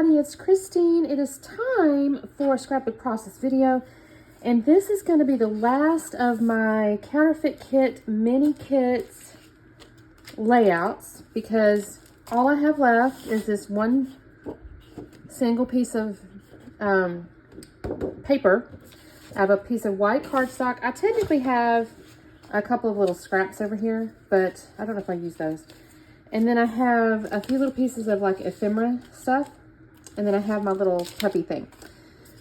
everybody, it's Christine. It is time for a scrapbook process video, and this is going to be the last of my Counterfeit Kit mini kits layouts, because all I have left is this one single piece of paper. I have a piece of white cardstock. I technically have a couple of little scraps over here, but I don't know if I use those. And then I have a few little pieces of like ephemera stuff. And then I have my little puppy thing.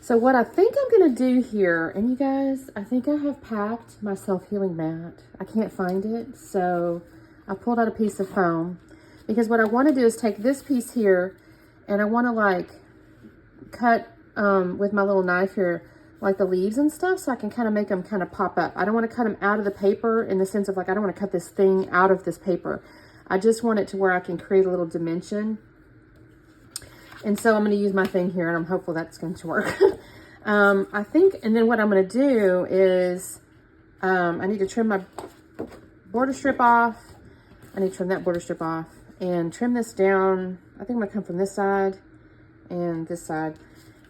So what I think I'm going to do here, and you guys, I think I have packed my self-healing mat. I can't find it. So I pulled out a piece of foam. Because what I want to do is take this piece here, and I want to like cut with my little knife here, like the leaves and stuff, so I can kind of make them kind of pop up. I don't want to cut them out of the paper in the sense of like, I don't want to cut this thing out of this paper. I just want it to where I can create a little dimension. And so I'm going to use my thing here, and I'm hopeful that's going to work. I think, and then what I'm going to do is, I need to trim my border strip off. I need to trim that border strip off and trim this down. I think I'm going to come from this side and this side.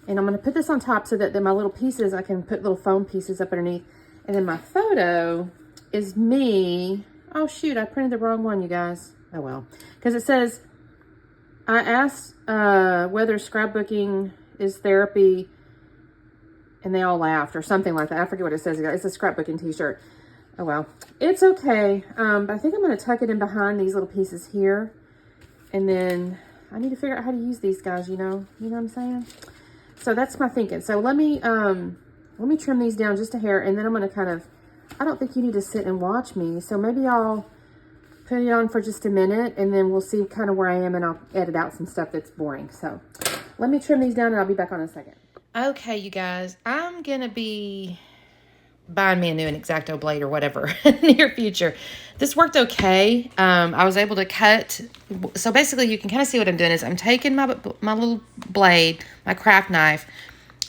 And I'm going to put this on top so that then my little pieces, I can put little foam pieces up underneath. And then my photo is me. Oh shoot, I printed the wrong one, you guys. Oh well. Because it says, I asked whether scrapbooking is therapy, and they all laughed, or something like that. I forget what it says. It's a scrapbooking t-shirt. Oh well. It's okay. But I think I'm going to tuck it in behind these little pieces here. And then I need to figure out how to use these guys, you know what I'm saying? So that's my thinking. So let me trim these down just a hair, and then I'm going to kind of, I don't think you need to sit and watch me. So maybe I'll put it on for just a minute, and then we'll see kind of where I am, and I'll edit out some stuff that's boring. So let me trim these down, and I'll be back on in a second. Okay, you guys, I'm going to be buying me a new X-Acto blade or whatever in the near future. This worked okay. I was able to cut. So basically, you can kind of see what I'm doing is I'm taking my little blade, my craft knife,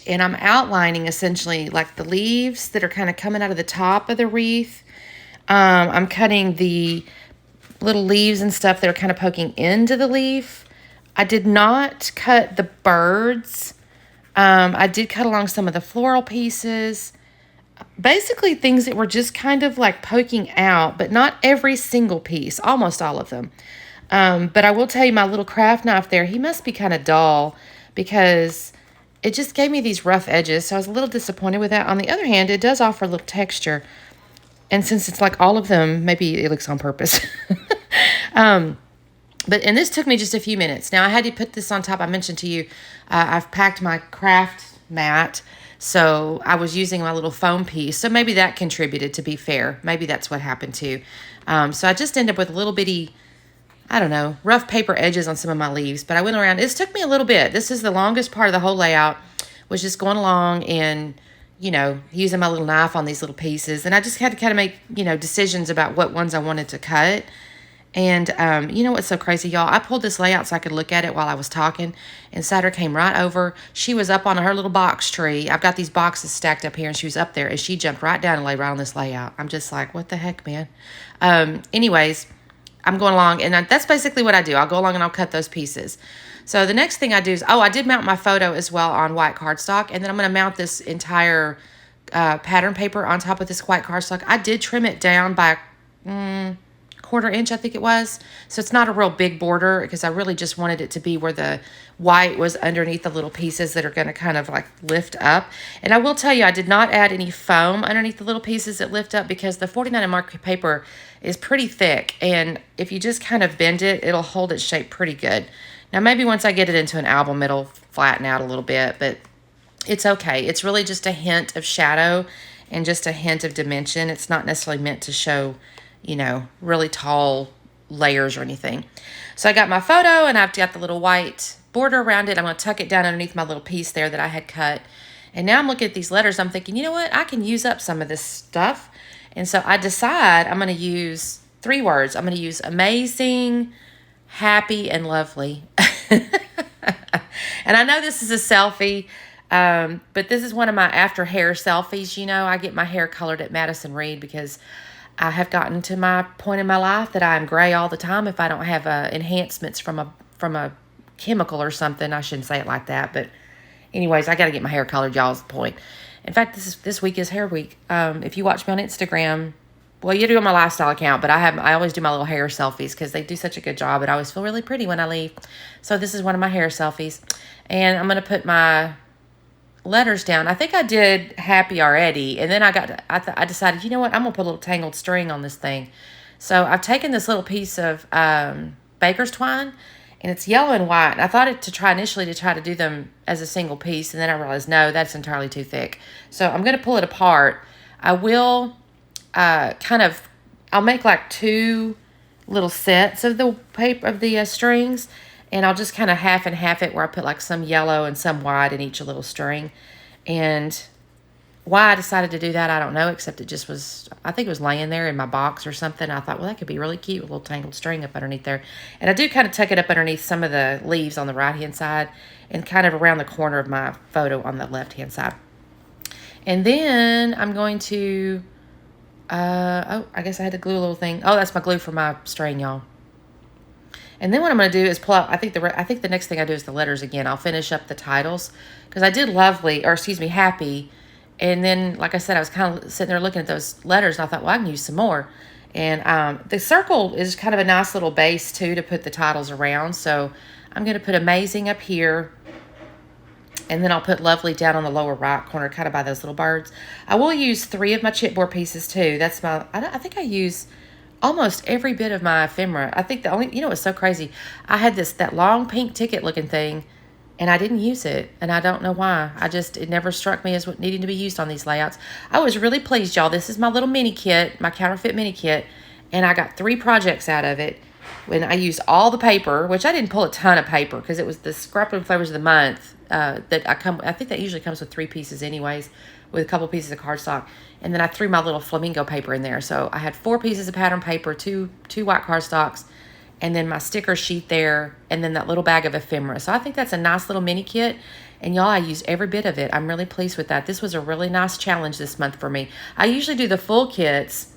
and I'm outlining essentially like the leaves that are kind of coming out of the top of the wreath. I'm cutting the little leaves and stuff that are kind of poking into the leaf. I did not cut the birds. I did cut along some of the floral pieces. Basically things that were just kind of like poking out, but not every single piece, almost all of them. But I will tell you, my little craft knife there, he must be kind of dull, because it just gave me these rough edges. So I was a little disappointed with that. On the other hand, it does offer a little texture. And since it's like all of them, maybe it looks on purpose. And this took me just a few minutes. Now I had to put this on top. I mentioned to you, I've packed my craft mat. So I was using my little foam piece. So maybe that contributed, to be fair. Maybe that's what happened too. So I just ended up with a little bitty, I don't know, rough paper edges on some of my leaves. But I went around. This took me a little bit. This is the longest part of the whole layout, was just going along and, you know, using my little knife on these little pieces. And I just had to kind of make, you know, decisions about what ones I wanted to cut. And you know what's so crazy, y'all? I pulled this layout so I could look at it while I was talking. And Saturday came right over. She was up on her little box tree. I've got these boxes stacked up here, and she was up there. And she jumped right down and laid right on this layout. I'm just like, what the heck, man? Anyways, I'm going along. And that's basically what I do. I'll go along and I'll cut those pieces. So the next thing I do is, I did mount my photo as well on white cardstock. And then I'm going to mount this entire pattern paper on top of this white cardstock. I did trim it down by quarter inch, I think it was. So it's not a real big border, because I really just wanted it to be where the white was underneath the little pieces that are going to kind of like lift up. And I will tell you, I did not add any foam underneath the little pieces that lift up, because the 49 and mark paper is pretty thick. And if you just kind of bend it, it'll hold its shape pretty good. Now, maybe once I get it into an album, it'll flatten out a little bit, but it's okay. It's really just a hint of shadow and just a hint of dimension. It's not necessarily meant to show, you know, really tall layers or anything. So I got my photo, and I've got the little white border around it. I'm going to tuck it down underneath my little piece there that I had cut. And now I'm looking at these letters. I'm thinking, you know what? I can use up some of this stuff. And so I decide I'm going to use 3 words. I'm going to use amazing, happy, and lovely. And I know this is a selfie, but this is one of my after hair selfies. You know, I get my hair colored at Madison Reed, because I have gotten to my point in my life that I'm gray all the time if I don't have enhancements from a chemical or something. I shouldn't say it like that, but anyways, I got to get my hair colored, y'all's the point. In fact, this week is hair week. If you watch me on Instagram, well, you do on my lifestyle account, but I always do my little hair selfies because they do such a good job, and I always feel really pretty when I leave. So this is one of my hair selfies, and I'm going to put my letters down. I think I did happy already, and then I decided, you know what, I'm going to put a little tangled string on this thing. So I've taken this little piece of baker's twine, and it's yellow and white. And I thought initially to try to do them as a single piece, and then I realized, no, that's entirely too thick. So I'm going to pull it apart. I will I'll make like 2 little sets of the paper, of the strings, and I'll just kind of half and half it, where I put like some yellow and some white in each little string. And why I decided to do that, I don't know, except it just was, I think it was laying there in my box or something. I thought, well, that could be really cute, with a little tangled string up underneath there. And I do kind of tuck it up underneath some of the leaves on the right-hand side and kind of around the corner of my photo on the left-hand side. And then I'm going to, I guess I had to glue a little thing. Oh, that's my glue for my string, y'all. And then what I'm going to do is pull out, I think the next thing I do is the letters again. I'll finish up the titles, because I did happy. And then, like I said, I was kind of sitting there looking at those letters, and I thought, well, I can use some more. And the circle is kind of a nice little base, too, to put the titles around. So I'm going to put amazing up here. And then I'll put lovely down on the lower right corner, kind of by those little birds. I will use 3 of my chipboard pieces, too. That's I think I use almost every bit of my ephemera. I think it's so crazy. I had that long pink ticket looking thing, and I didn't use it, and I don't know why. It never struck me as what needing to be used on these layouts. I was really pleased, y'all. This is my little mini kit, my Counterfeit MINI Kit, and I got 3 projects out of it. When I used all the paper, which I didn't pull a ton of paper, because it was the Scrapbook Flavors of the Month I think that usually comes with 3 pieces anyways, with a couple pieces of cardstock. And then I threw my little flamingo paper in there. So I had 4 pieces of pattern paper, two white cardstocks, and then my sticker sheet there, and then that little bag of ephemera. So I think that's a nice little mini kit. And y'all, I used every bit of it. I'm really pleased with that. This was a really nice challenge this month for me. I usually do the full kits.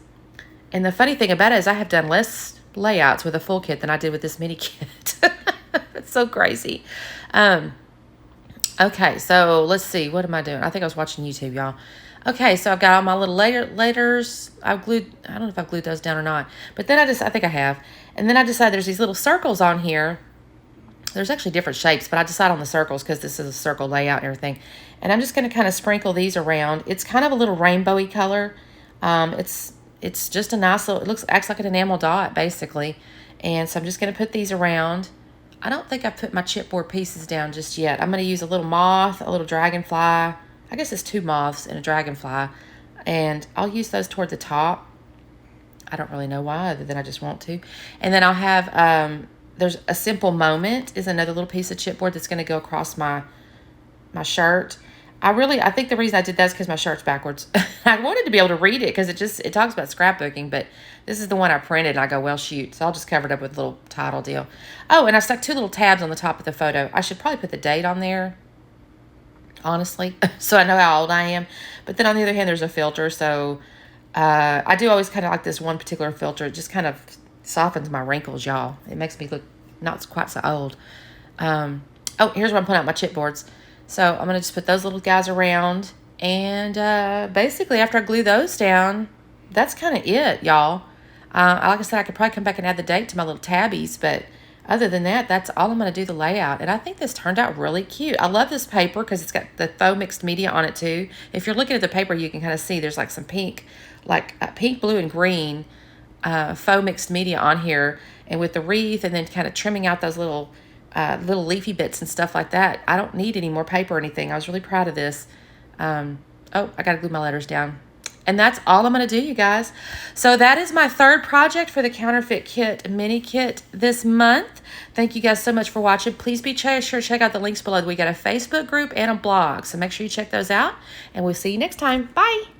And the funny thing about it is I have done less layouts with a full kit than I did with this mini kit. It's so crazy. Okay, so let's see. What am I doing? I think I was watching YouTube, y'all. Okay, so I've got all my little letters. I don't know if I've glued those down or not. But then I think I have. And then I decided there's these little circles on here. There's actually different shapes, but I decided on the circles because this is a circle layout and everything. And I'm just going to kind of sprinkle these around. It's kind of a little rainbowy color. It's just a nice little, acts like an enamel dot, basically. And so I'm just going to put these around. I don't think I've put my chipboard pieces down just yet. I'm going to use a little moth, a little dragonfly. I guess it's 2 moths and a dragonfly. And I'll use those toward the top. I don't really know why, other than I just want to. And then I'll have, there's a simple moment is another little piece of chipboard that's going to go across my shirt. I think the reason I did that is because my shirt's backwards. I wanted to be able to read it because it talks about scrapbooking, but this is the one I printed, and I go, well, shoot. So I'll just cover it up with a little title deal. Oh, and I stuck 2 little tabs on the top of the photo. I should probably put the date on there, honestly, so I know how old I am. But then on the other hand, there's a filter, so I do always kind of like this one particular filter. It just kind of softens my wrinkles, y'all. It makes me look not quite so old. Oh, here's where I'm putting out my chipboards. So I'm going to just put those little guys around. And basically, after I glue those down, that's kind of it, y'all. Like I said, I could probably come back and add the date to my little tabbies. But other than that, that's all I'm going to do the layout. And I think this turned out really cute. I love this paper because it's got the faux mixed media on it, too. If you're looking at the paper, you can kind of see there's like some pink, pink, blue, and green faux mixed media on here. And with the wreath and then kind of trimming out those little leafy bits and stuff like that. I don't need any more paper or anything. I was really proud of this. Oh, I got to glue my letters down. And that's all I'm going to do, you guys. So that is my 3rd project for the Counterfeit Kit Mini Kit this month. Thank you guys so much for watching. Please be sure to check out the links below. We got a Facebook group and a blog. So make sure you check those out. And we'll see you next time. Bye.